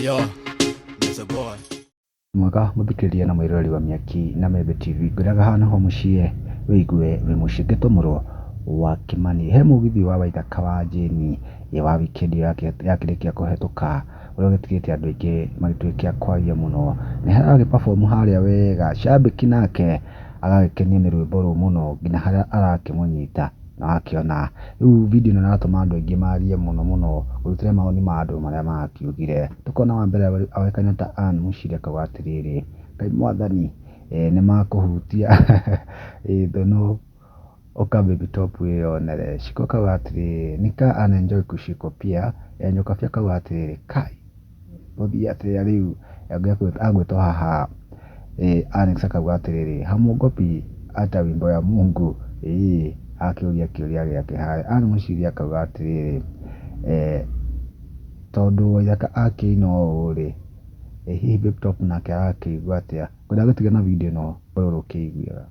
Yo, there's a boy. Mwega muthikiriria na mwirori wa Miaki na Membe TV ngwiraga hana ho mucie wigue wi mucinge tumuro wa Kimani he mugithi wa Waithaka wa Jane ye wa weekend yakirikia kuhetuka uria gitigite andu aingi magituikia kwaria muno ni haragi perform haria wega shabiki nake agagikenia ni rwimbo ru muno nginya haria arakimunyita na akiona riu video ino natuma andu aingi marie muno gutire maoni ma andu maria makiugire tukona wa mbere awekanya ta Ann Muciria akauga atiriri Ngai mwathani ni makuhutia thono oka baby top wionere Shiko akauga atiriri nika ana enjoy kushiko pia Nyoka pia akauga atiriri kai bothi atiriri riu agwitwo haha Alex akauga atiriri hamuogopi hata wimbo ya Mungu akiuria kiuria giake hai Ann Muciria akauga atiriri tondu Waithaka akino uri hihi baby top nake akigua atia ngwenda gutiga na video no ururukiiguaga.